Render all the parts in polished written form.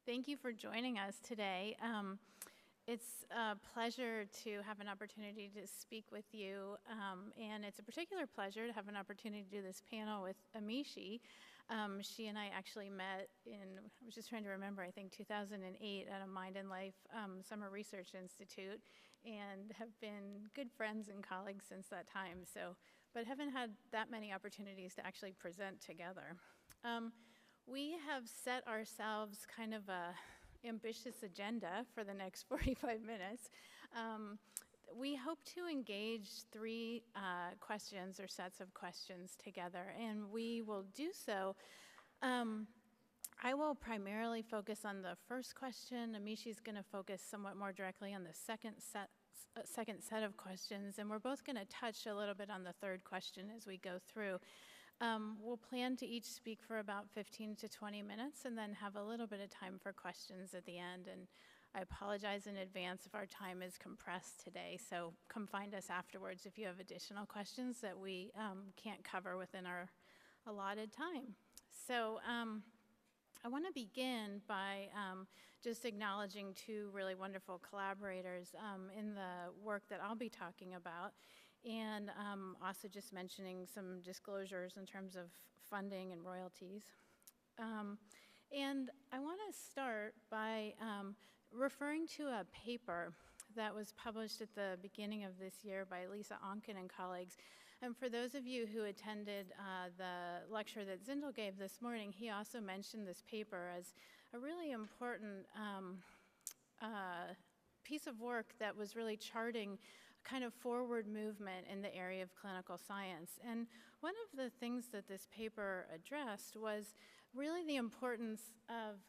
Thank you for joining us today. It's a pleasure to have an opportunity to speak with you, and it's a particular pleasure to have an opportunity to do this panel with Amishi. She and I actually met I was just trying to remember, I think 2008 at a Mind and Life Summer Research Institute, and have been good friends and colleagues since that time, but haven't had that many opportunities to actually present together. We have set ourselves kind of a ambitious agenda for the next 45 minutes. We hope to engage three questions or sets of questions together, and we will do so. I will primarily focus on the first question. Amishi's going to focus somewhat more directly on the second set of questions, and we're both going to touch a little bit on the third question as we go through. We'll plan to each speak for about 15 to 20 minutes and then have a little bit of time for questions at the end. And I apologize in advance if our time is compressed today, so come find us afterwards if you have additional questions that we can't cover within our allotted time. So I want to begin by just acknowledging two really wonderful collaborators in the work that I'll be talking about. And also just mentioning some disclosures in terms of funding and royalties. And I want to start by referring to a paper that was published at the beginning of this year by Lisa Onken and colleagues. And for those of you who attended the lecture that Zindel gave this morning, he also mentioned this paper as a really important piece of work that was really charting kind of forward movement in the area of clinical science. And one of the things that this paper addressed was really the importance of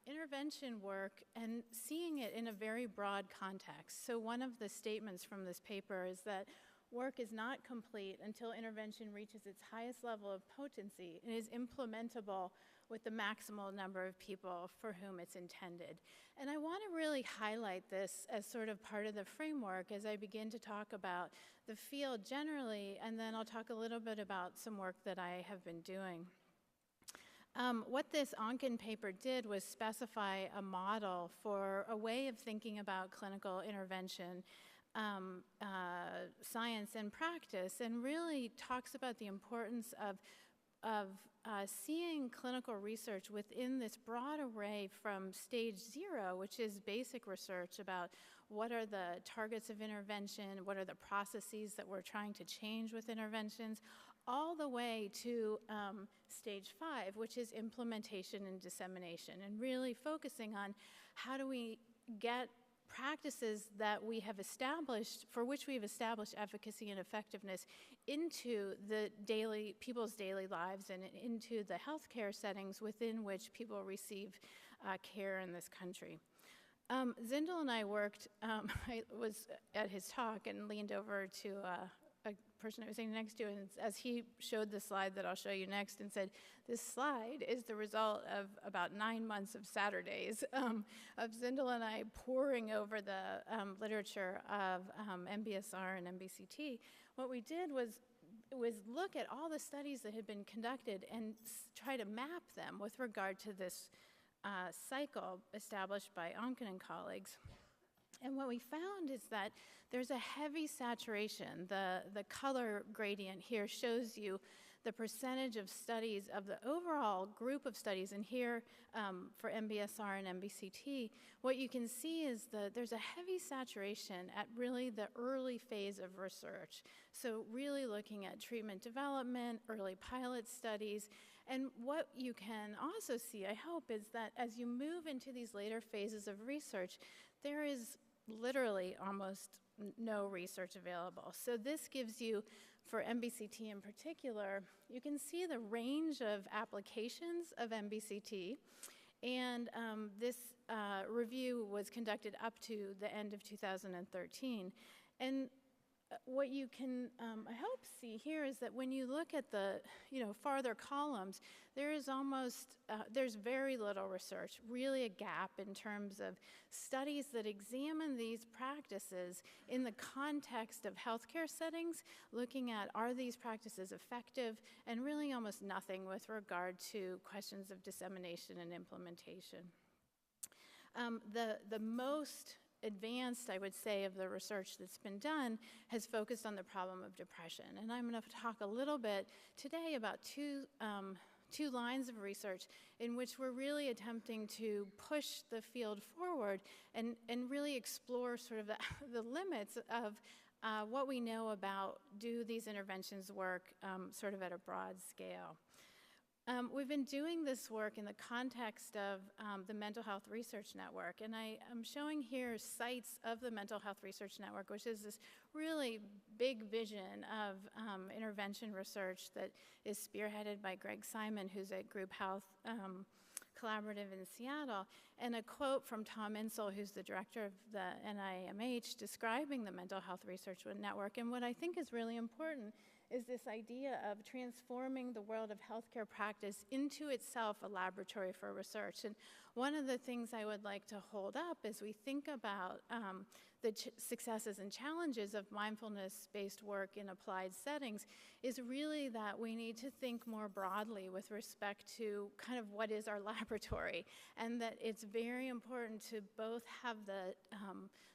intervention work and seeing it in a very broad context. So one of the statements from this paper is that work is not complete until intervention reaches its highest level of potency and is implementable with the maximal number of people for whom it's intended. And I want to really highlight this as sort of part of the framework as I begin to talk about the field generally, and then I'll talk a little bit about some work that I have been doing. What this Onken paper did was specify a model for a way of thinking about clinical intervention, science and practice, and really talks about the importance of seeing clinical research within this broad array from stage 0, which is basic research about what are the targets of intervention, what are the processes that we're trying to change with interventions, all the way to stage 5, which is implementation and dissemination, and really focusing on how do we get practices that we have established, for which we've established efficacy and effectiveness into the people's daily lives and into the healthcare settings within which people receive care in this country. Zindel and I worked, I was at his talk and leaned over to a person I was sitting next to, and as he showed the slide that I'll show you next and said, this slide is the result of about 9 months of Saturdays of Zindel and I poring over the literature of MBSR and MBCT. What we did was look at all the studies that had been conducted and try to map them with regard to this cycle established by Onken and colleagues. And what we found is that there's a heavy saturation. The color gradient here shows you the percentage of studies of the overall group of studies. And here for MBSR and MBCT, what you can see is that there's a heavy saturation at really the early phase of research. So really looking at treatment development, early pilot studies. And what you can also see, I hope, is that as you move into these later phases of research, there is literally almost no research available. So this gives you, for MBCT in particular, you can see the range of applications of MBCT. And this review was conducted up to the end of 2013. And what you can, I hope, see here is that when you look at the farther columns, there is there's very little research, really a gap in terms of studies that examine these practices in the context of healthcare settings, looking at are these practices effective, and really almost nothing with regard to questions of dissemination and implementation. The most advanced, I would say, of the research that's been done has focused on the problem of depression. And I'm going to talk a little bit today about two lines of research in which we're really attempting to push the field forward and really explore sort of the limits of what we know about do these interventions work sort of at a broad scale. We've been doing this work in the context of the Mental Health Research Network, and I am showing here sites of the Mental Health Research Network, which is this really big vision of intervention research that is spearheaded by Greg Simon, who's at Group Health Collaborative in Seattle, and a quote from Tom Insel, who's the director of the NIMH, describing the Mental Health Research Network. And what I think is really important is this idea of transforming the world of healthcare practice into itself a laboratory for research. And one of the things I would like to hold up as we think about the successes and challenges of mindfulness-based work in applied settings is really that we need to think more broadly with respect to kind of what is our laboratory, and that it's very important to both have the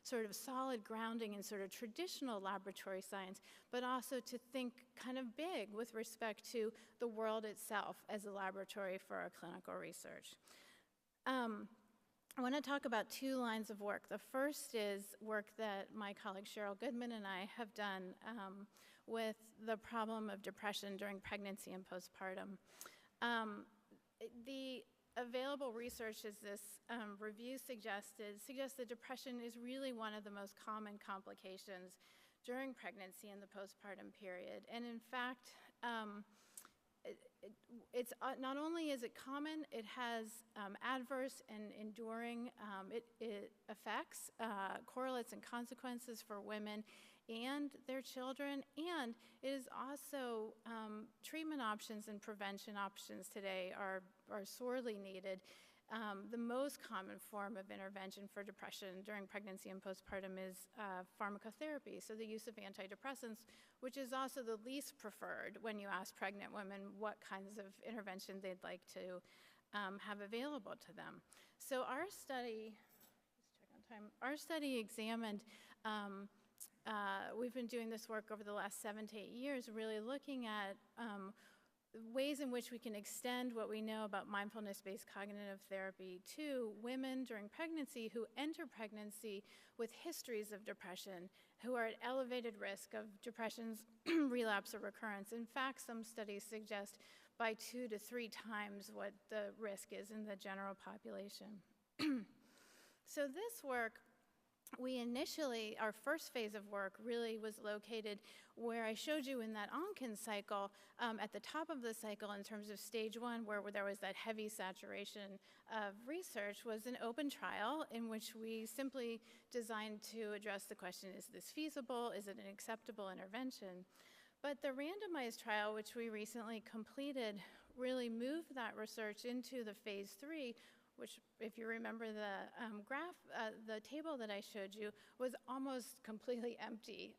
sort of solid grounding in sort of traditional laboratory science, but also to think kind of big with respect to the world itself as a laboratory for our clinical research. I want to talk about two lines of work. The first is work that my colleague Cheryl Goodman and I have done with the problem of depression during pregnancy and postpartum. The available research, as this review suggests that depression is really one of the most common complications during pregnancy and the postpartum period. And in fact, it's not only is it common, it has adverse and enduring effects, correlates and consequences for women and their children, and it is also treatment options and prevention options today are sorely needed. The most common form of intervention for depression during pregnancy and postpartum is pharmacotherapy, so the use of antidepressants, which is also the least preferred when you ask pregnant women what kinds of intervention they'd like to have available to them. So our study, examined, we've been doing this work over the last 7 to 8 years, really looking at ways in which we can extend what we know about mindfulness-based cognitive therapy to women during pregnancy who enter pregnancy with histories of depression, who are at elevated risk of depression's relapse or recurrence. In fact, some studies suggest by 2 to 3 times what the risk is in the general population. So this work, our first phase of work really was located where I showed you in that Onken cycle, at the top of the cycle in terms of stage 1, where there was that heavy saturation of research, was an open trial in which we simply designed to address the question, is this feasible? Is it an acceptable intervention? But the randomized trial, which we recently completed, really moved that research into the phase 3, which, if you remember the the table that I showed you, was almost completely empty.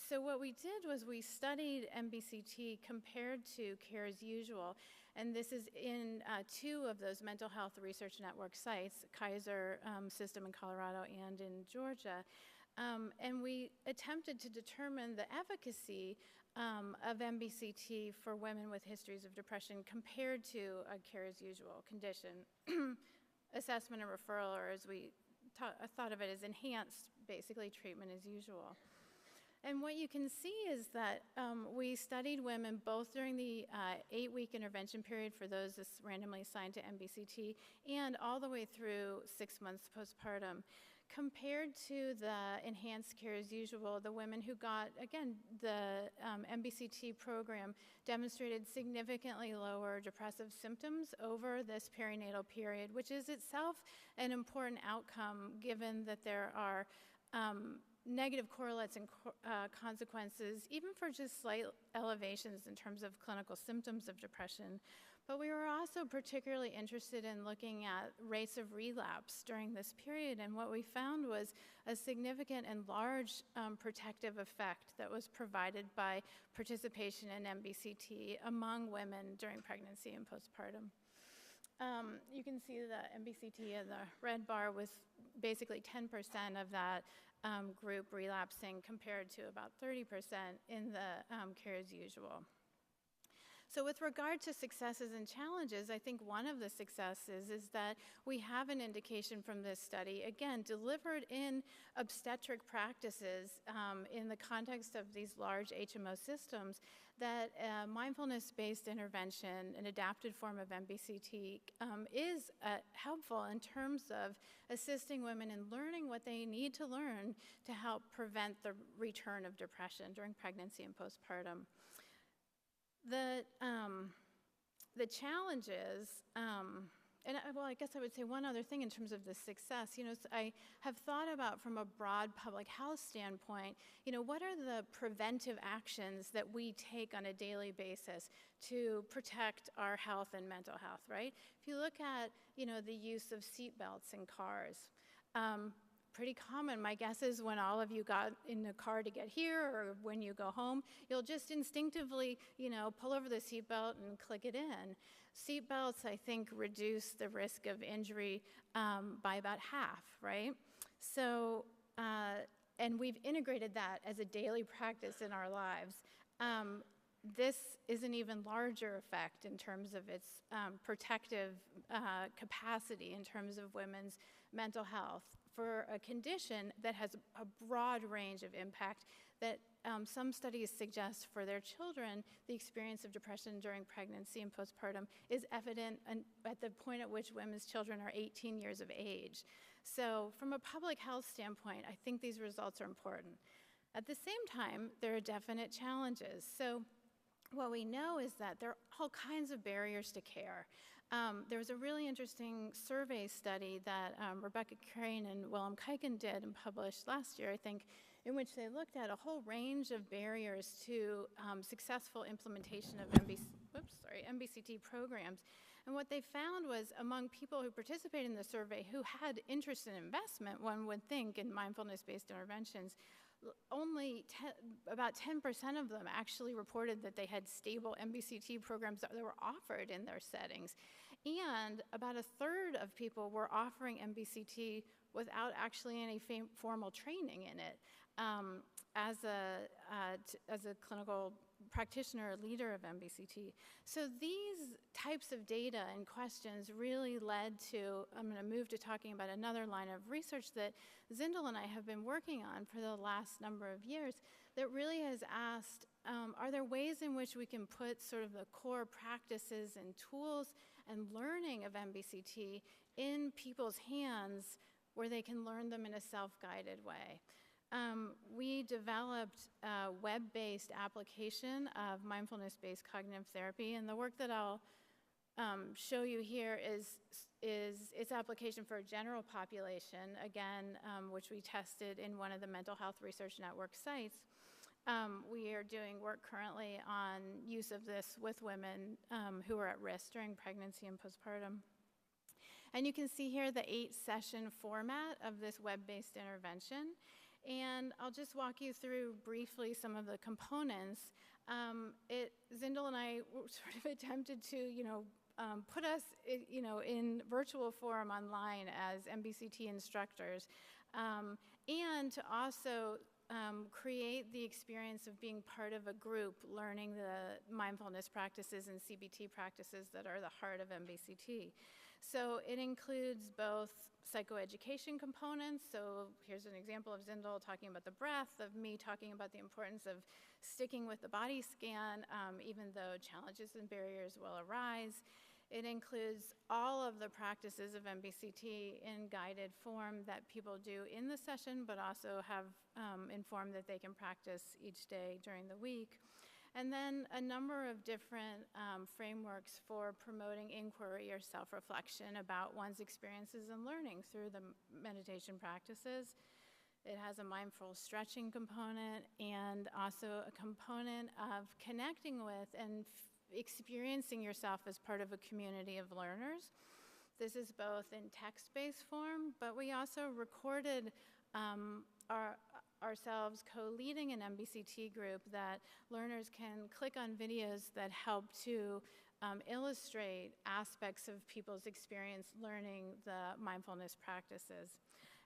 So what we did was we studied MBCT compared to care as usual, and this is in 2 of those mental health research network sites, Kaiser system in Colorado and in Georgia. And we attempted to determine the efficacy of MBCT for women with histories of depression compared to a care as usual condition. Assessment and referral, or as we thought of it as enhanced, basically treatment as usual. And what you can see is that we studied women both during the 8-week intervention period for those randomly assigned to MBCT and all the way through 6 months postpartum. Compared to the enhanced care as usual, the women who got, again, the MBCT program demonstrated significantly lower depressive symptoms over this perinatal period, which is itself an important outcome given that there are negative correlates and consequences, even for just slight elevations in terms of clinical symptoms of depression. But we were also particularly interested in looking at rates of relapse during this period, and what we found was a significant and large protective effect that was provided by participation in MBCT among women during pregnancy and postpartum. You can see the MBCT in the red bar with basically 10% of that group relapsing compared to about 30% in the care as usual. So with regard to successes and challenges, I think one of the successes is that we have an indication from this study, again, delivered in obstetric practices in the context of these large HMO systems, that mindfulness-based intervention, an adapted form of MBCT, is helpful in terms of assisting women in learning what they need to learn to help prevent the return of depression during pregnancy and postpartum. The challenges, well, I guess I would say one other thing in terms of the success. I have thought about from a broad public health standpoint, what are the preventive actions that we take on a daily basis to protect our health and mental health, right? If you look at, the use of seatbelts in cars, pretty common. My guess is when all of you got in the car to get here or when you go home, you'll just instinctively, pull over the seatbelt and click it in. Seatbelts, I think, reduce the risk of injury by about half, right? So, and we've integrated that as a daily practice in our lives. This is an even larger effect in terms of its protective capacity in terms of women's mental health for a condition that has a broad range of impact that some studies suggest for their children, the experience of depression during pregnancy and postpartum is evident at the point at which women's children are 18 years of age. So from a public health standpoint, I think these results are important. At the same time, there are definite challenges. So what we know is that there are all kinds of barriers to care. There was a really interesting survey study that Rebecca Crane and Willem Kijken did and published last year, I think, in which they looked at a whole range of barriers to successful implementation of MBCT programs. And what they found was among people who participated in the survey who had interest in investment, one would think, in mindfulness-based interventions, only about 10% of them actually reported that they had stable MBCT programs that were offered in their settings. And about a third of people were offering MBCT without actually any formal training in it as a clinical practitioner or leader of MBCT. So these types of data and questions really led to, I'm going to move to talking about another line of research that Zindel and I have been working on for the last number of years that really has asked, are there ways in which we can put sort of the core practices and tools and learning of MBCT in people's hands where they can learn them in a self-guided way? We developed a web-based application of mindfulness-based cognitive therapy, and the work that I'll show you here is its application for a general population, again, which we tested in one of the Mental Health Research Network sites. We are doing work currently on use of this with women who are at risk during pregnancy and postpartum. And you can see here the 8-session format of this web-based intervention. And I'll just walk you through briefly some of the components. Zindel and I sort of attempted to, put us, in virtual form online as MBCT instructors, and to also create the experience of being part of a group learning the mindfulness practices and CBT practices that are the heart of MBCT. So it includes both psychoeducation components. So here's an example of Zindel talking about the breath, of me talking about the importance of sticking with the body scan, even though challenges and barriers will arise. It includes all of the practices of MBCT in guided form that people do in the session, but also have in form that they can practice each day during the week. And then a number of different frameworks for promoting inquiry or self-reflection about one's experiences and learning through the meditation practices. It has a mindful stretching component and also a component of connecting with and experiencing yourself as part of a community of learners. This is both in text-based form, but we also recorded ourselves co-leading an MBCT group that learners can click on videos that help to illustrate aspects of people's experience learning the mindfulness practices.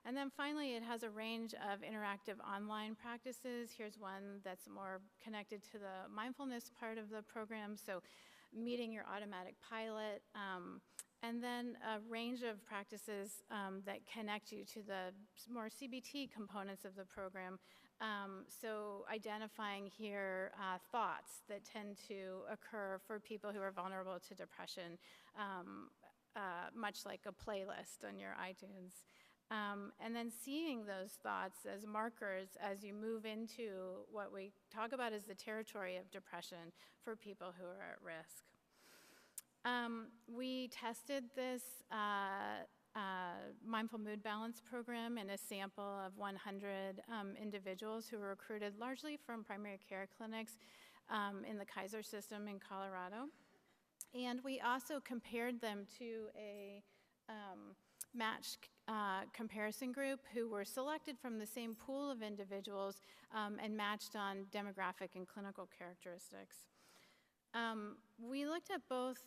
And then finally, it has a range of interactive online practices. Here's one that's more connected to the mindfulness part of the program, so meeting your automatic pilot, and then a range of practices that connect you to the more CBT components of the program. So identifying here thoughts that tend to occur for people who are vulnerable to depression, much like a playlist on your iTunes. And then seeing those thoughts as markers as you move into what we talk about as the territory of depression for people who are at risk. We tested this mindful mood balance program in a sample of 100 individuals who were recruited largely from primary care clinics in the Kaiser system in Colorado. And we also compared them to a matched comparison group who were selected from the same pool of individuals and matched on demographic and clinical characteristics. We looked at both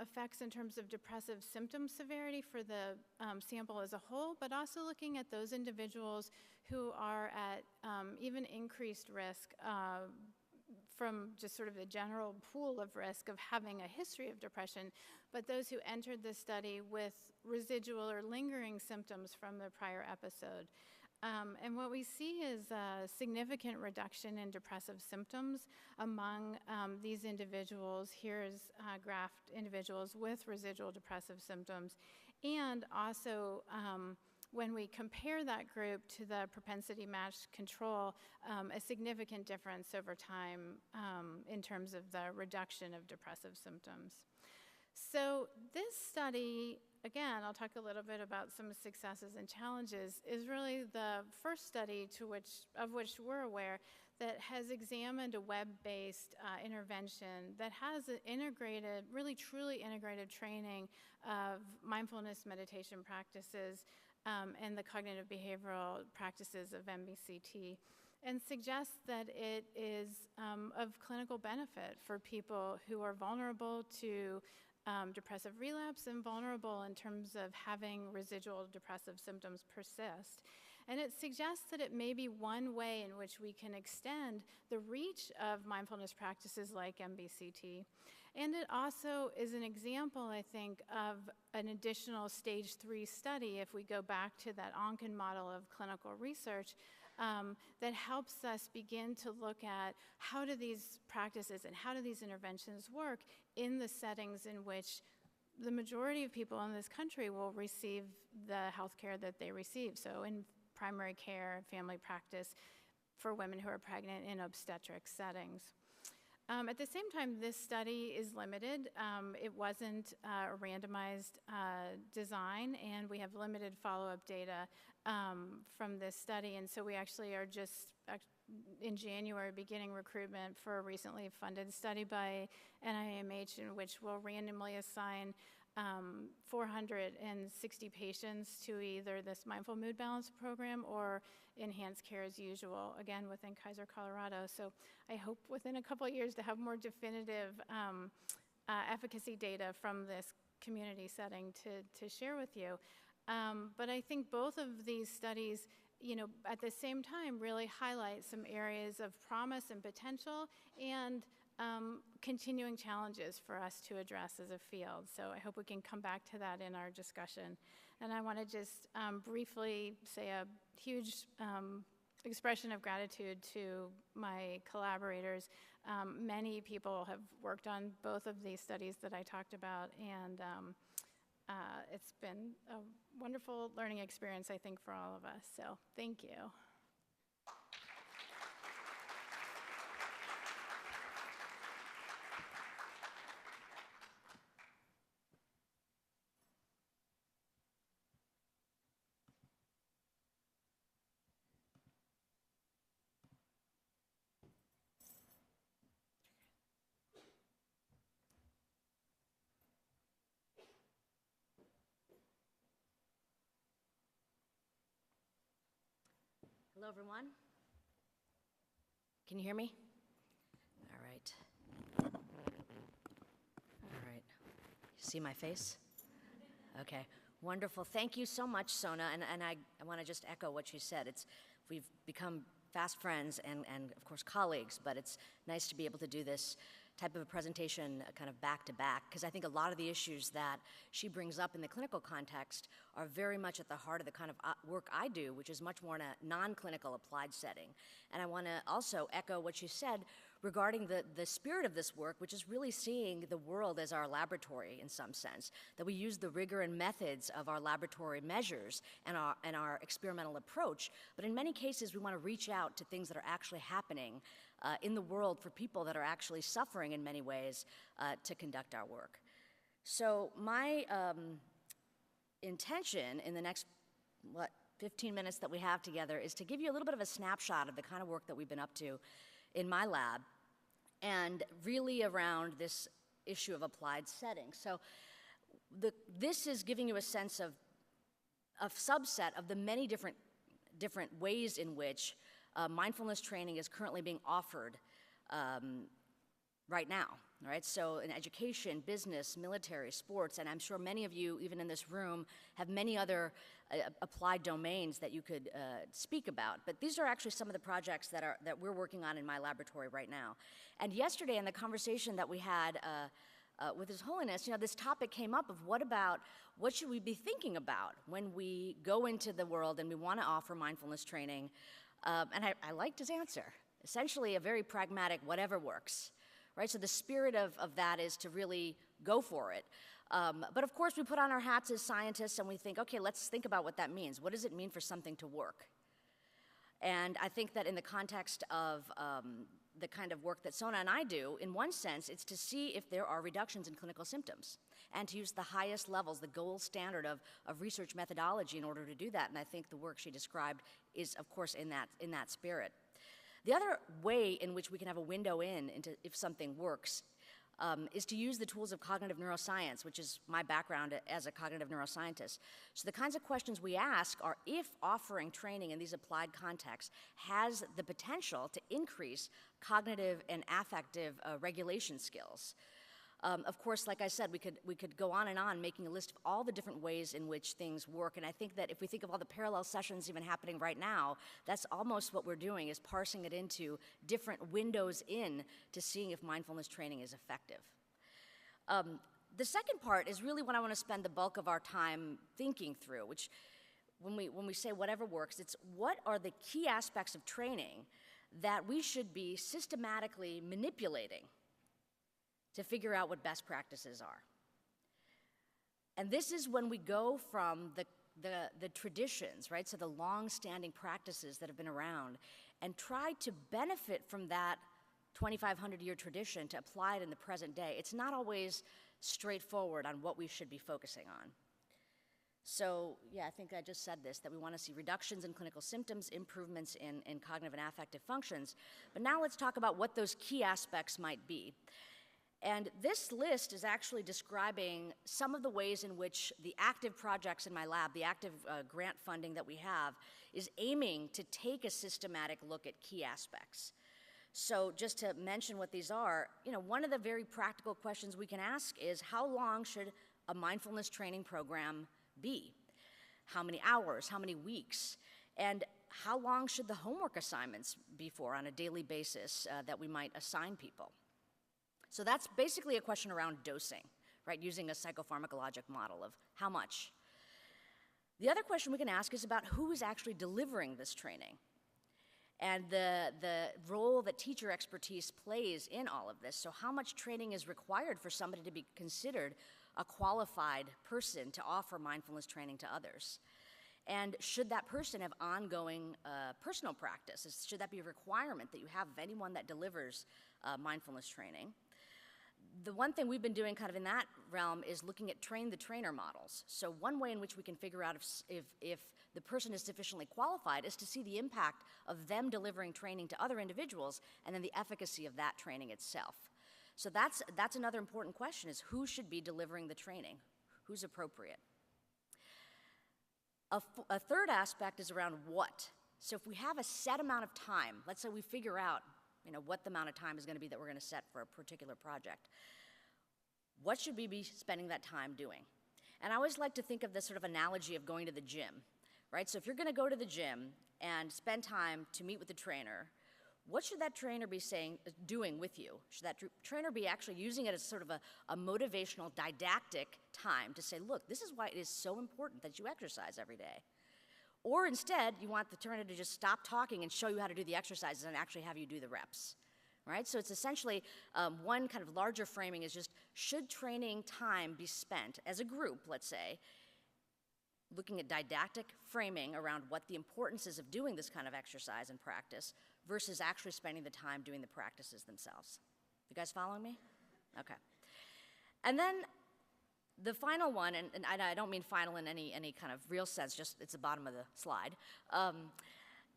effects in terms of depressive symptom severity for the sample as a whole, but also looking at those individuals who are at even increased risk from just sort of the general pool of risk of having a history of depression, but those who entered the study with residual or lingering symptoms from the prior episode. And what we see is a significant reduction in depressive symptoms among these individuals. Here's graphed individuals with residual depressive symptoms. And also, when we compare that group to the propensity-matched control, a significant difference over time in terms of the reduction of depressive symptoms. So this study, again, I'll talk a little bit about some successes and challenges, is really the first study of which we're aware that has examined a web-based intervention that has an integrated, really truly integrated training of mindfulness meditation practices and the cognitive behavioral practices of MBCT, and suggests that it is of clinical benefit for people who are vulnerable to depressive relapse and vulnerable in terms of having residual depressive symptoms persist. And it suggests that it may be one way in which we can extend the reach of mindfulness practices like MBCT. And it also is an example, I think, of an additional stage 3 study, if we go back to that Onken model of clinical research, that helps us begin to look at how do these practices and how do these interventions work in the settings in which the majority of people in this country will receive the health care that they receive. So in primary care, family practice, for women who are pregnant, in obstetric settings. At the same time, this study is limited. It wasn't a randomized design, and we have limited follow-up data from this study. And so we actually are just, in January, beginning recruitment for a recently funded study by NIMH, in which we'll randomly assign 460 patients to either this mindful mood balance program or enhanced care as usual, again, within Kaiser, Colorado. So I hope within a couple of years to have more definitive efficacy data from this community setting to share with you. But I think both of these studies, at the same time, really highlight some areas of promise and potential and continuing challenges for us to address as a field. So I hope we can come back to that in our discussion. And I want to just briefly say a huge expression of gratitude to my collaborators. Many people have worked on both of these studies that I talked about, and it's been a wonderful learning experience, I think, for all of us. So thank you. Hello, everyone. Can you hear me? All right. All right. See my face? Okay, wonderful. Thank you so much, Sona, and I want to just echo what you said. We've become fast friends and of course colleagues, but it's nice to be able to do this type of a presentation kind of back to back, because I think a lot of the issues that she brings up in the clinical context are very much at the heart of the kind of work I do, which is much more in a non-clinical applied setting. And I want to also echo what she said regarding the spirit of this work, which is really seeing the world as our laboratory in some sense, that we use the rigor and methods of our laboratory measures and our experimental approach, but in many cases we want to reach out to things that are actually happening in the world for people that are actually suffering in many ways to conduct our work. So my intention in the next, 15 minutes that we have together is to give you a little bit of a snapshot of the kind of work that we've been up to in my lab, and really around this issue of applied setting. So this is giving you a sense of a subset of the many different ways in which mindfulness training is currently being offered right now, right? So in education, business, military, sports, and I'm sure many of you, even in this room, have many other applied domains that you could speak about. But these are actually some of the projects that we're working on in my laboratory right now. And yesterday in the conversation that we had with His Holiness, this topic came up of what should we be thinking about when we go into the world and we want to offer mindfulness training. And I liked his answer. Essentially a very pragmatic, whatever works, right? So the spirit of that is to really go for it. But of course we put on our hats as scientists and we think, okay, let's think about what that means. What does it mean for something to work? And I think that in the context of the kind of work that Sona and I do, in one sense, it's to see if there are reductions in clinical symptoms and to use the highest levels, the gold standard of research methodology in order to do that. And I think the work she described is, of course, in that spirit. The other way in which we can have a window into if something works is to use the tools of cognitive neuroscience, which is my background as a cognitive neuroscientist. So the kinds of questions we ask are if offering training in these applied contexts has the potential to increase cognitive and affective regulation skills. Of course, like I said, we could go on and on making a list of all the different ways in which things work, and I think that if we think of all the parallel sessions even happening right now, that's almost what we're doing, is parsing it into different windows in to seeing if mindfulness training is effective. The second part is really what I want to spend the bulk of our time thinking through, which when we say whatever works, it's what are the key aspects of training that we should be systematically manipulating to figure out what best practices are. And this is when we go from the traditions, right, so the long-standing practices that have been around, and try to benefit from that 2,500-year tradition to apply it in the present day. It's not always straightforward on what we should be focusing on. So, yeah, I think I just said this, that we want to see reductions in clinical symptoms, improvements in cognitive and affective functions. But now let's talk about what those key aspects might be. And this list is actually describing some of the ways in which the active projects in my lab, the active grant funding that we have, is aiming to take a systematic look at key aspects. So just to mention what these are, one of the very practical questions we can ask is, how long should a mindfulness training program be? How many hours? How many weeks? And how long should the homework assignments be for on a daily basis that we might assign people? So that's basically a question around dosing, right, using a psychopharmacologic model of how much. The other question we can ask is about who is actually delivering this training and the role that teacher expertise plays in all of this. So how much training is required for somebody to be considered a qualified person to offer mindfulness training to others? And should that person have ongoing personal practice? Should that be a requirement that you have of anyone that delivers mindfulness training? The one thing we've been doing kind of in that realm is looking at train-the-trainer models. So one way in which we can figure out if the person is sufficiently qualified is to see the impact of them delivering training to other individuals and then the efficacy of that training itself. So that's another important question, is who should be delivering the training? Who's appropriate? A third aspect is around what. So if we have a set amount of time, let's say we figure out what the amount of time is going to be that we're going to set for a particular project. What should we be spending that time doing? And I always like to think of this sort of analogy of going to the gym, right? So if you're going to go to the gym and spend time to meet with the trainer, what should that trainer be doing with you? Should that trainer be actually using it as sort of a motivational, didactic time to say, look, this is why it is so important that you exercise every day? Or instead, you want the trainer to just stop talking and show you how to do the exercises and actually have you do the reps, right? So it's essentially one kind of larger framing is just, should training time be spent as a group, let's say, looking at didactic framing around what the importance is of doing this kind of exercise and practice versus actually spending the time doing the practices themselves. You guys following me? Okay. And then the final one, and I don't mean final in any kind of real sense, just it's the bottom of the slide,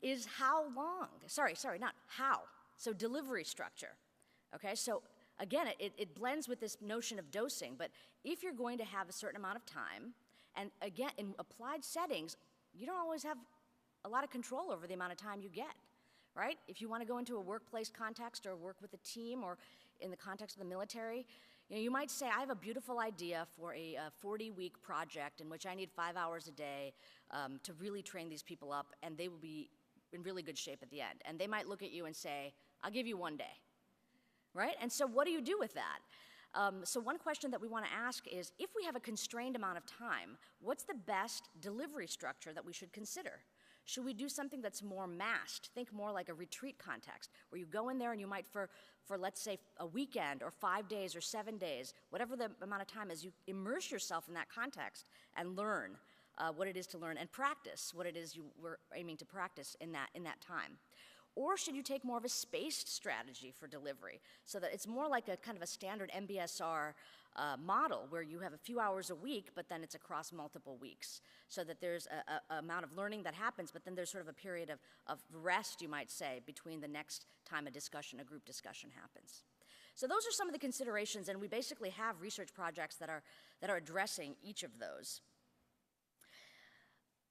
is how long. Sorry, not how. So delivery structure. Okay, so again, it blends with this notion of dosing, but if you're going to have a certain amount of time, and again, in applied settings, you don't always have a lot of control over the amount of time you get, right? If you want to go into a workplace context or work with a team or in the context of the military, you might say, I have a beautiful idea for a 40-week project in which I need 5 hours a day to really train these people up, and they will be in really good shape at the end. And they might look at you and say, I'll give you 1 day, right? And so what do you do with that? So one question that we want to ask is, if we have a constrained amount of time, what's the best delivery structure that we should consider? Should we do something that's more massed? Think more like a retreat context, where you go in there and you might, for let's say, a weekend or 5 days or 7 days, whatever the amount of time is, you immerse yourself in that context and learn what it is to learn and practice what it is you were aiming to practice in that time. Or should you take more of a spaced strategy for delivery, so that it's more like a kind of a standard MBSR model where you have a few hours a week, but then it's across multiple weeks, so that there's a amount of learning that happens, but then there's sort of a period of rest, you might say, between the next time a group discussion happens. So those are some of the considerations, and we basically have research projects that are addressing each of those.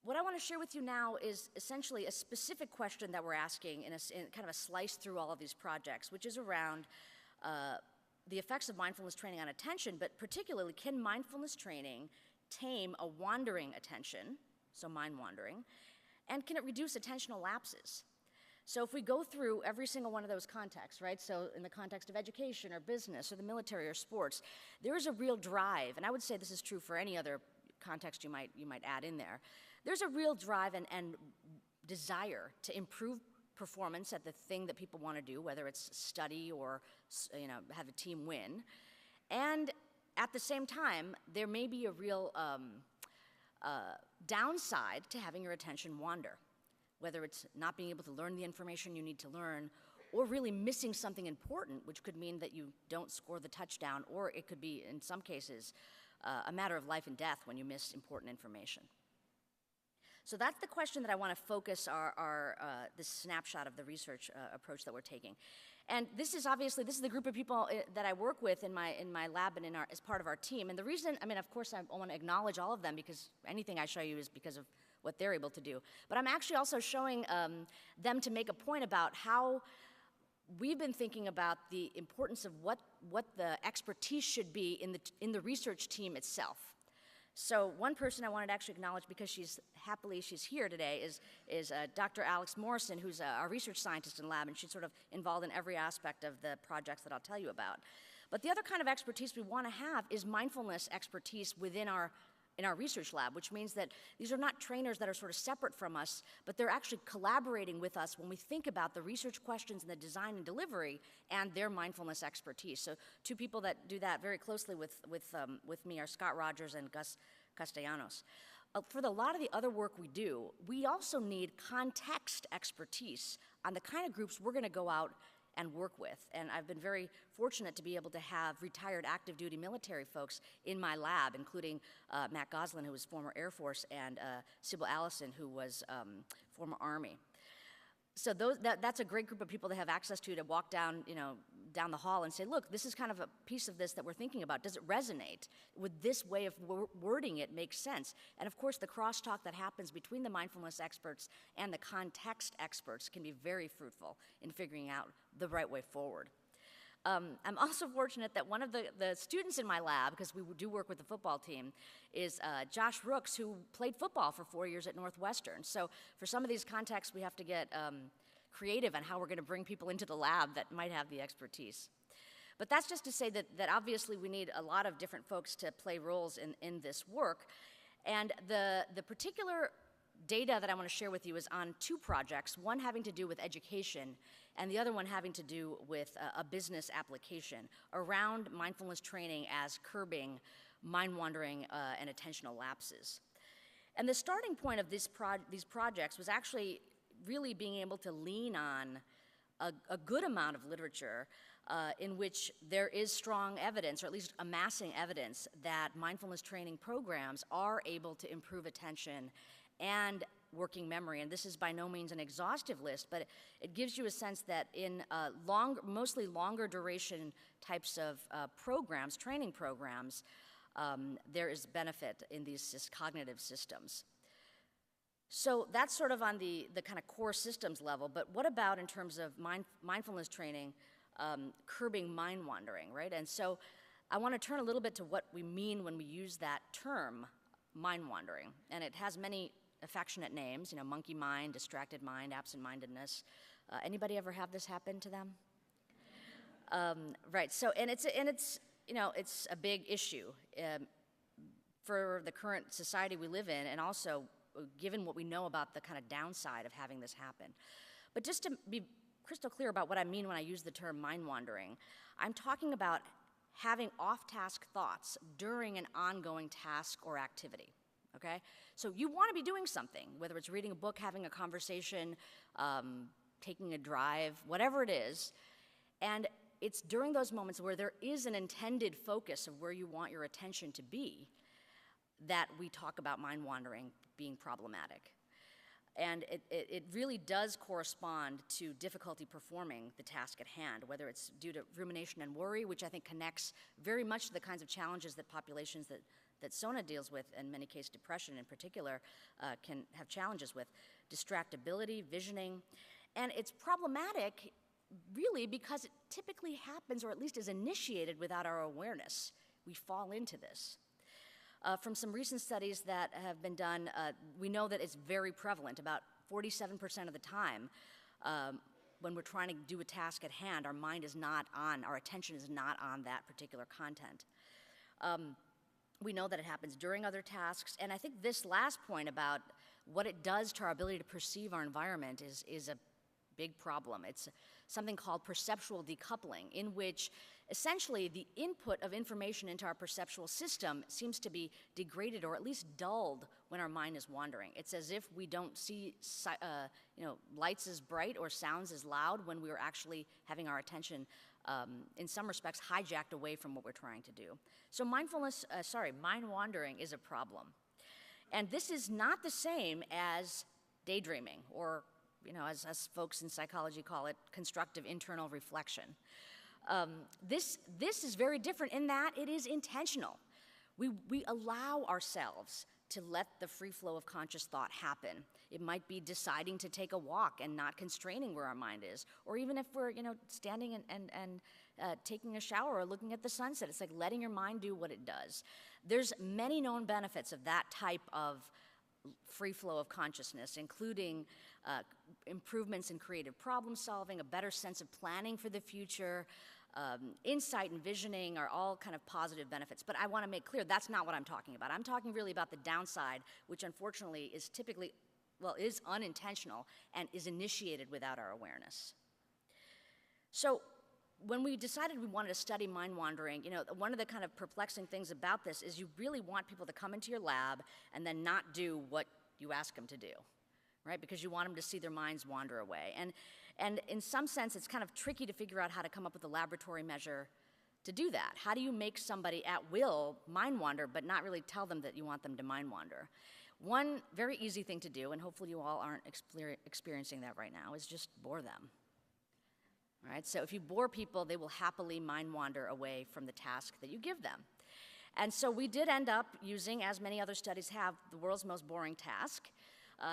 What I want to share with you now is essentially a specific question that we're asking in kind of a slice through all of these projects, which is around the effects of mindfulness training on attention, but particularly, can mindfulness training tame a wandering attention, so mind wandering, and can it reduce attentional lapses? So if we go through every single one of those contexts, right, so in the context of education or business or the military or sports, there is a real drive, and I would say this is true for any other context you might add in there. There's a real drive and desire to improve performance at the thing that people want to do, whether it's study or have a team win. And at the same time, there may be a real downside to having your attention wander, whether it's not being able to learn the information you need to learn, or really missing something important, which could mean that you don't score the touchdown, or it could be, in some cases, a matter of life and death when you miss important information. So that's the question that I want to focus this snapshot of the research approach that we're taking. And this is the group of people that I work with in my lab and as part of our team. And the reason, of course, I want to acknowledge all of them, because anything I show you is because of what they're able to do. But I'm actually also showing them to make a point about how we've been thinking about the importance of what the expertise should be in the research team itself. So one person I wanted to actually acknowledge, because she's here today, is Dr. Alex Morrison, who's our research scientist in lab, and she's sort of involved in every aspect of the projects that I'll tell you about. But the other kind of expertise we want to have is mindfulness expertise in our research lab, which means that these are not trainers that are sort of separate from us, but they're actually collaborating with us when we think about the research questions and the design and delivery and their mindfulness expertise. So two people that do that very closely with me are Scott Rogers and Gus Castellanos. For a lot of the other work we do, we also need context expertise on the kind of groups we're going to go out and work with. And I've been very fortunate to be able to have retired active duty military folks in my lab, including Matt Goslin, who was former Air Force, and Sybil Allison, who was former Army. So that's a great group of people to have access to walk down the hall and say, look, this is kind of a piece of this that we're thinking about. Does it resonate? Would this way of wording it make sense? And of course, the crosstalk that happens between the mindfulness experts and the context experts can be very fruitful in figuring out the right way forward. I'm also fortunate that one of the students in my lab, because we do work with the football team, is Josh Rooks, who played football for 4 years at Northwestern. So for some of these contexts, we have to get creative on how we're going to bring people into the lab that might have the expertise. But that's just to say that obviously we need a lot of different folks to play roles in this work. And the particular data that I want to share with you is on 2 projects, one having to do with education and the other one having to do with a business application around mindfulness training as curbing mind-wandering and attentional lapses. And the starting point of these projects was actually really being able to lean on a good amount of literature in which there is strong evidence, or at least amassing evidence, that mindfulness training programs are able to improve attention and working memory. And this is by no means an exhaustive list, but it gives you a sense that in mostly longer duration types of programs, training programs, there is benefit in these cognitive systems. So that's sort of on the kind of core systems level, but what about in terms of mindfulness training curbing mind wandering, right? And so I want to turn a little bit to what we mean when we use that term, mind wandering. And it has many affectionate names, monkey mind, distracted mind, absent-mindedness. Anybody ever have this happen to them? Right, so, and it's a big issue for the current society we live in, and also given what we know about the kind of downside of having this happen. But just to be crystal clear about what I mean when I use the term mind wandering, I'm talking about having off-task thoughts during an ongoing task or activity, okay? So you want to be doing something, whether it's reading a book, having a conversation, taking a drive, whatever it is, and it's during those moments where there is an intended focus of where you want your attention to be that we talk about mind wandering being problematic. And it really does correspond to difficulty performing the task at hand, whether it's due to rumination and worry, which I think connects very much to the kinds of challenges that populations that Sona deals with, in many cases depression in particular, can have challenges with, distractibility, visioning. And it's problematic really because it typically happens, or at least is initiated, without our awareness. We fall into this. From some recent studies that have been done, we know that it's very prevalent. About 47% of the time, when we're trying to do a task at hand, our mind is not on, our attention is not on that particular content. We know that it happens during other tasks, and I think this last point about what it does to our ability to perceive our environment is a big problem. It's something called perceptual decoupling, in which essentially the input of information into our perceptual system seems to be degraded or at least dulled when our mind is wandering. It's as if we don't see lights as bright or sounds as loud when we're actually having our attention in some respects hijacked away from what we're trying to do. So mind wandering is a problem. And this is not the same as daydreaming, or as us folks in psychology call it, constructive internal reflection. This is very different in that it is intentional. We allow ourselves to let the free flow of conscious thought happen. It might be deciding to take a walk and not constraining where our mind is, or even if we're standing and taking a shower or looking at the sunset. It's like letting your mind do what it does. There's many known benefits of that type of free flow of consciousness, including improvements in creative problem solving, a better sense of planning for the future, insight and visioning are all kind of positive benefits. But I want to make clear that's not what I'm talking about. I'm talking really about the downside, which unfortunately is typically, is unintentional and is initiated without our awareness. So when we decided we wanted to study mind wandering, one of the kind of perplexing things about this is you really want people to come into your lab and then not do what you ask them to do, right? Because you want them to see their minds wander away. And in some sense, it's kind of tricky to figure out how to come up with a laboratory measure to do that. How do you make somebody at will mind wander, but not really tell them that you want them to mind wander? One very easy thing to do, and hopefully you all aren't experiencing that right now, is just bore them. All right, so if you bore people, they will happily mind wander away from the task that you give them. And so we did end up using, as many other studies have, the world's most boring task,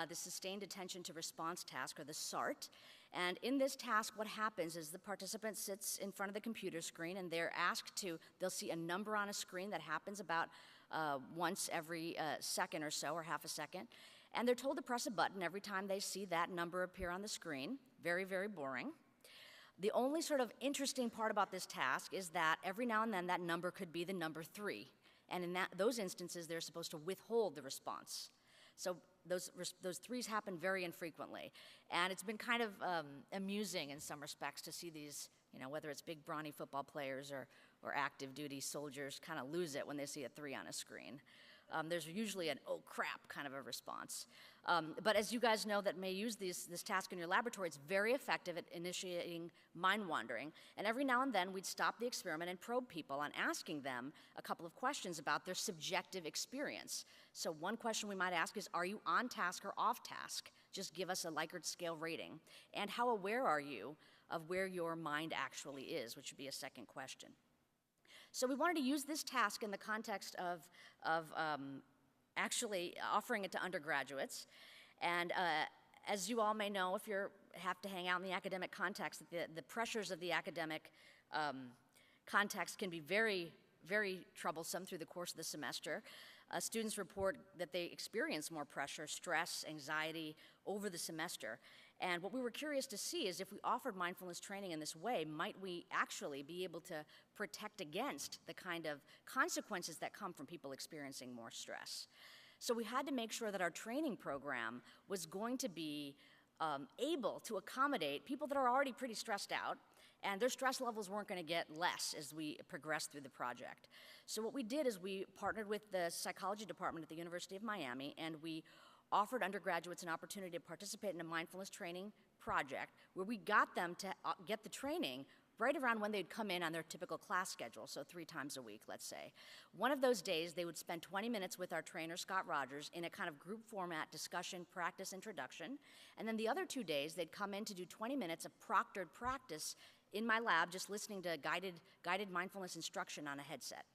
the Sustained Attention to Response task, or the SART. And in this task, what happens is the participant sits in front of the computer screen, and they'll see a number on a screen that happens about once every second or so, or half a second. And they're told to press a button every time they see that number appear on the screen. Very, very boring. The only sort of interesting part about this task is that every now and then that number could be the number 3. And in those instances, they're supposed to withhold the response. So those 3s happen very infrequently. And it's been kind of amusing in some respects to see these, whether it's big, brawny football players or active duty soldiers kind of lose it when they see a 3 on a screen. There's usually an oh crap kind of a response. But as you guys know that may use this task in your laboratory, it's very effective at initiating mind wandering. And every now and then we'd stop the experiment and probe people on asking them a couple of questions about their subjective experience. So one question we might ask is, are you on task or off task? Just give us a Likert scale rating. And how aware are you of where your mind actually is, which would be a second question. So we wanted to use this task in the context of actually offering it to undergraduates. And as you all may know, if you have to hang out in the academic context, the pressures of the academic context can be very, very troublesome through the course of the semester. Students report that they experience more pressure, stress, anxiety over the semester. And what we were curious to see is if we offered mindfulness training in this way, might we actually be able to protect against the kind of consequences that come from people experiencing more stress? So we had to make sure that our training program was going to be able to accommodate people that are already pretty stressed out, and their stress levels weren't going to get less as we progressed through the project. So what we did is we partnered with the psychology department at the University of Miami, and we offered undergraduates an opportunity to participate in a mindfulness training project where we got them to get the training right around when they'd come in on their typical class schedule, so 3 times a week, let's say. One of those days, they would spend 20 minutes with our trainer, Scott Rogers, in a kind of group format discussion, practice, introduction. And then the other 2 days, they'd come in to do 20 minutes of proctored practice in my lab, just listening to guided mindfulness instruction on a headset.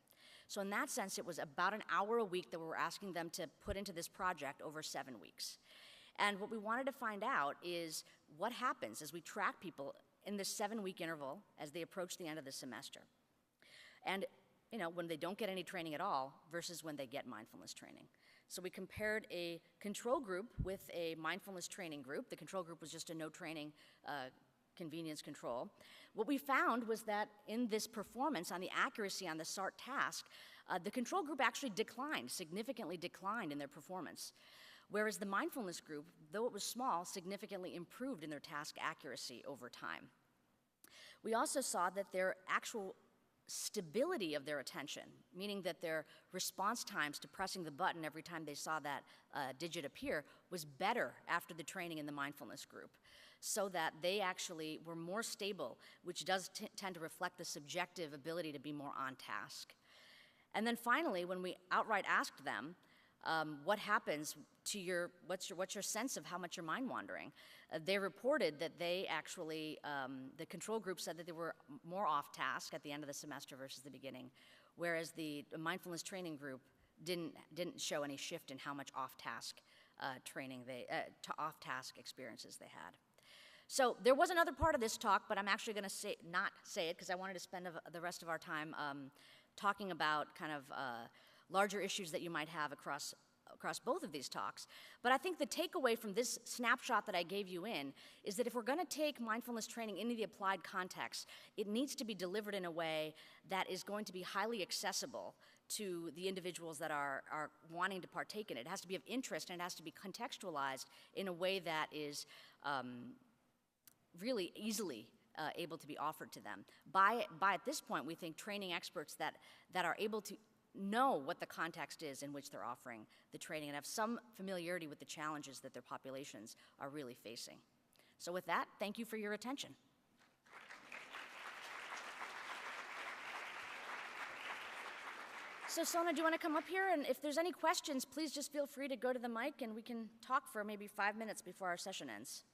So in that sense, it was about an hour a week that we were asking them to put into this project over 7 weeks. And what we wanted to find out is what happens as we track people in this 7-week interval as they approach the end of the semester. And, when they don't get any training at all versus when they get mindfulness training. So we compared a control group with a mindfulness training group. The control group was just a no training convenience control. What we found was that in this performance on the accuracy on the SART task, the control group actually significantly declined in their performance, whereas the mindfulness group, though it was small, significantly improved in their task accuracy over time. We also saw that their actual stability of their attention, meaning that their response times to pressing the button every time they saw that digit appear, was better after the training in the mindfulness group, so that they actually were more stable, which does tend to reflect the subjective ability to be more on task. And then finally, when we outright asked them, what happens to what's your sense of how much you're mind wandering? They reported that they actually, the control group said that they were more off task at the end of the semester versus the beginning, whereas the mindfulness training group didn't show any shift in how much off task off task experiences they had. So there was another part of this talk, but I'm actually going to not say it because I wanted to spend the rest of our time talking about kind of larger issues that you might have across both of these talks. But I think the takeaway from this snapshot that I gave you is that if we're going to take mindfulness training into the applied context, it needs to be delivered in a way that is going to be highly accessible to the individuals that are wanting to partake in it. It has to be of interest, and it has to be contextualized in a way that is really easily able to be offered to them. By at this point, we think training experts that are able to know what the context is in which they're offering the training and have some familiarity with the challenges that their populations are really facing. So with that, thank you for your attention. So Sona, do you want to come up here? And if there's any questions, please just feel free to go to the mic and we can talk for maybe 5 minutes before our session ends.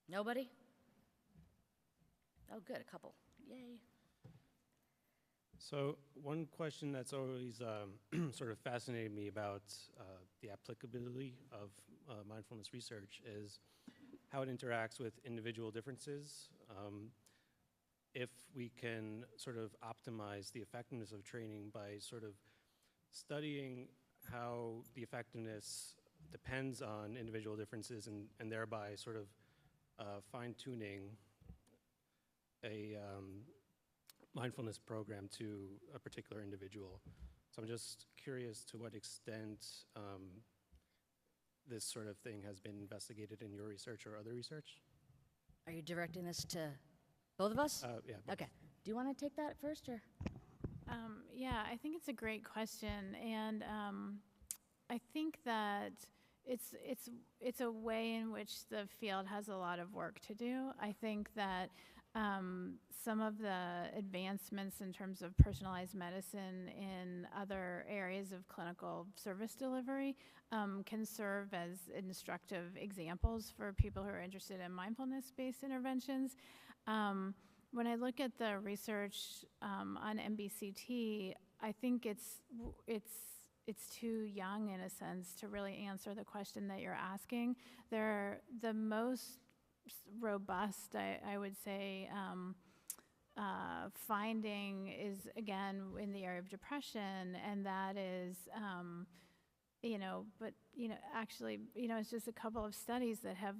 Nobody? Oh, good, a couple. Yay. So one question that's always sort of fascinated me about the applicability of mindfulness research is how it interacts with individual differences. If we can sort of optimize the effectiveness of training by sort of studying how the effectiveness depends on individual differences and thereby sort of fine-tuning a mindfulness program to a particular individual. So I'm just curious to what extent this sort of thing has been investigated in your research or other research. Are you directing this to both of us? Yeah. Both. Okay. Do you want to take that first, or? Yeah, I think it's a great question, and I think that it's a way in which the field has a lot of work to do. I think that some of the advancements in terms of personalized medicine in other areas of clinical service delivery can serve as instructive examples for people who are interested in mindfulness-based interventions. When I look at the research on MBCT, I think it's too young in a sense to really answer the question that you're asking. The most robust, I would say, finding is, again, in the area of depression, and that is, actually, it's just a couple of studies that have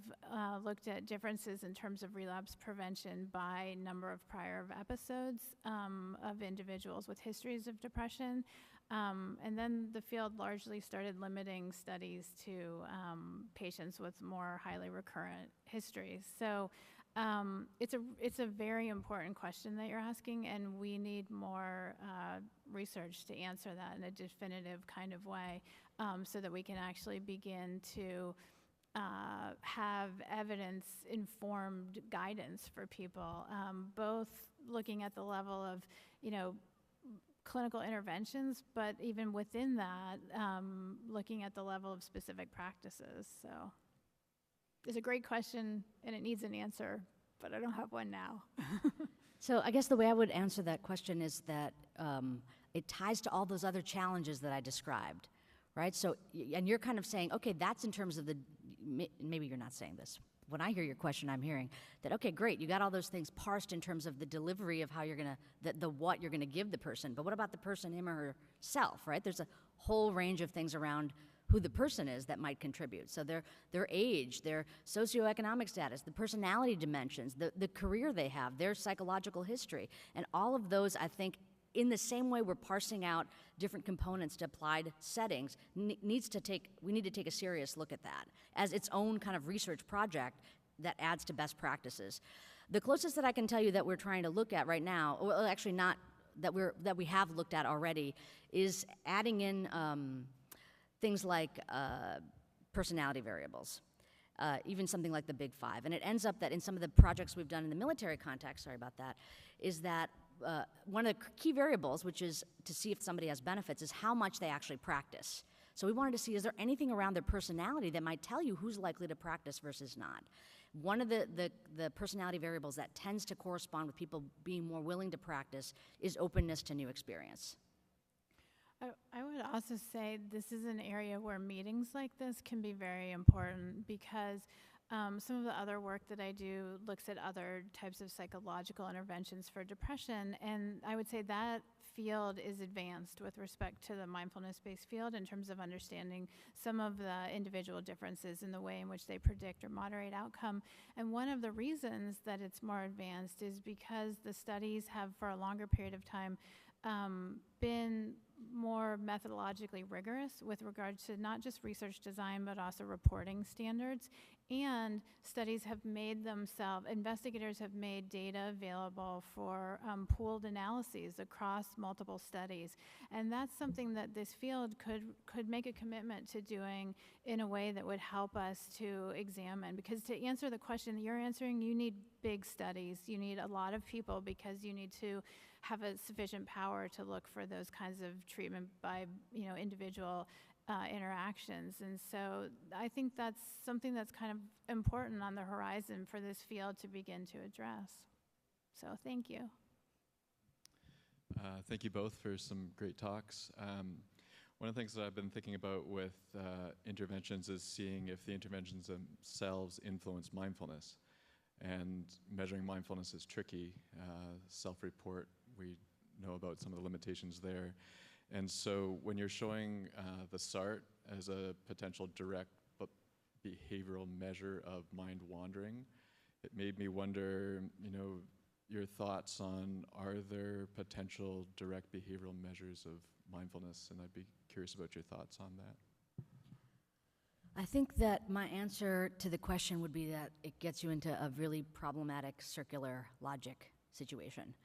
looked at differences in terms of relapse prevention by number of prior episodes of individuals with histories of depression. And then the field largely started limiting studies to patients with more highly recurrent histories. So it's a very important question that you're asking, and we need more research to answer that in a definitive kind of way, so that we can actually begin to have evidence-informed guidance for people, both looking at the level of, clinical interventions, but even within that, looking at the level of specific practices. So it's a great question, and it needs an answer, but I don't have one now. So I guess the way I would answer that question is that it ties to all those other challenges that I described, right? So, and you're kind of saying, okay, that's in terms of maybe you're not saying this. When I hear your question, I'm hearing that, okay, great, you got all those things parsed in terms of the delivery of how you're going to, what you're going to give the person, but what about the person, him or herself, right? There's a whole range of things around who the person is that might contribute. So their age, their socioeconomic status, the personality dimensions, the career they have, their psychological history, and all of those, I think, in the same way we're parsing out different components to applied settings, we need to take a serious look at that as its own kind of research project that adds to best practices. The closest that I can tell you that we're trying to look at right now, well, actually not that we have looked at already, is adding in things like personality variables, even something like the Big Five. And it ends up that in some of the projects we've done in the military context, sorry about that, is that one of the key variables, which is to see if somebody has benefits, is how much they actually practice. So we wanted to see, is there anything around their personality that might tell you who's likely to practice versus not? One of the personality variables that tends to correspond with people being more willing to practice is openness to new experience. I would also say this is an area where meetings like this can be very important, because some of the other work that I do looks at other types of psychological interventions for depression, and I would say that field is advanced with respect to the mindfulness-based field in terms of understanding some of the individual differences in the way in which they predict or moderate outcome. And one of the reasons that it's more advanced is because the studies have, for a longer period of time, been more methodologically rigorous with regard to not just research design, but also reporting standards. And studies have made investigators have made data available for pooled analyses across multiple studies. And that's something that this field could make a commitment to doing in a way that would help us to examine. Because to answer the question that you're answering, you need big studies. You need a lot of people, because you need to have a sufficient power to look for those kinds of treatment by individual interactions. And so I think that's something that's kind of important on the horizon for this field to begin to address. So thank you. Thank you both for some great talks. One of the things that I've been thinking about with interventions is seeing if the interventions themselves influence mindfulness. And measuring mindfulness is tricky. Self-report, we know about some of the limitations there. And so when you're showing the SART as a potential direct but behavioral measure of mind wandering, it made me wonder, your thoughts on, are there potential direct behavioral measures of mindfulness? And I'd be curious about your thoughts on that. I think that my answer to the question would be that it gets you into a really problematic circular logic situation.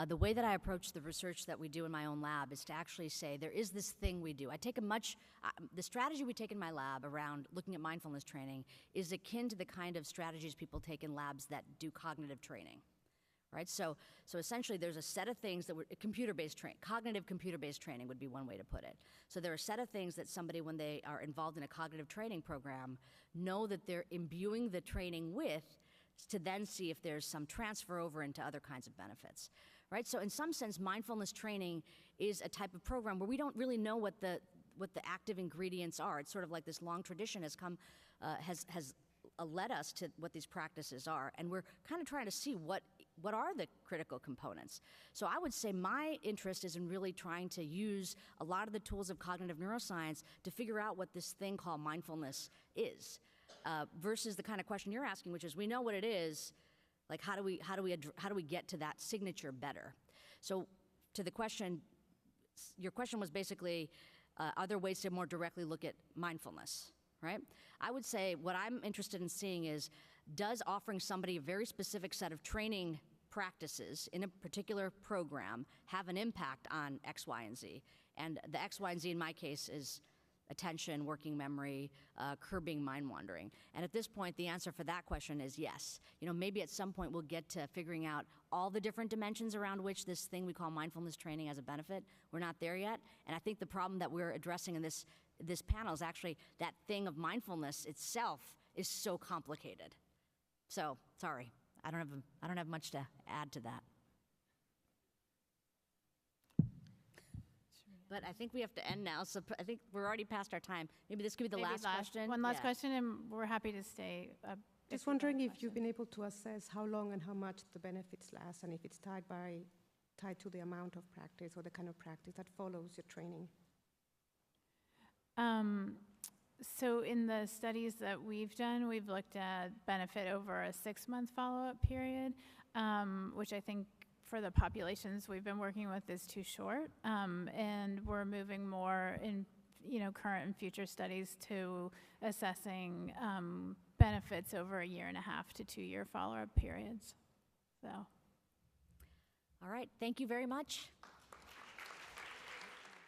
The way that I approach the research that we do in my own lab is to actually say there is this thing we do. I take the strategy we take in my lab around looking at mindfulness training is akin to the kind of strategies people take in labs that do cognitive training. Right? So essentially there's a set of things that computer-based training, cognitive computer-based training would be one way to put it. So there are a set of things that somebody, when they are involved in a cognitive training program, know that they're imbuing the training with to then see if there's some transfer over into other kinds of benefits. Right? So in some sense, mindfulness training is a type of program where we don't really know what the active ingredients are. It's sort of like this long tradition has come, has led us to what these practices are, and we're kind of trying to see what are the critical components. So I would say my interest is in really trying to use a lot of the tools of cognitive neuroscience to figure out what this thing called mindfulness is, versus the kind of question you're asking, which is we know what it is, like how do we get to that signature better? So to the question, your question was basically, are there ways to more directly look at mindfulness? Right? I would say what I'm interested in seeing is, does offering somebody a very specific set of training practices in a particular program have an impact on X, Y, and Z? And the X, Y, and Z in my case is attention, working memory, curbing mind wandering. And at this point, the answer for that question is yes. Maybe at some point we'll get to figuring out all the different dimensions around which this thing we call mindfulness training has a benefit. We're not there yet. And I think the problem that we're addressing in this panel is actually that thing of mindfulness itself is so complicated. So, sorry, I don't have much to add to that. But I think we have to end now, so I think we're already past our time. Maybe this could be the last question. One last question, and we're happy to stay. Just wondering if you've been able to assess how long and how much the benefits last, and if it's tied to the amount of practice or the kind of practice that follows your training. So in the studies that we've done, we've looked at benefit over a 6-month follow-up period, which I think for the populations we've been working with is too short. And we're moving more in current and future studies to assessing benefits over a 1.5 to 2 year follow-up periods. So. All right, thank you very much.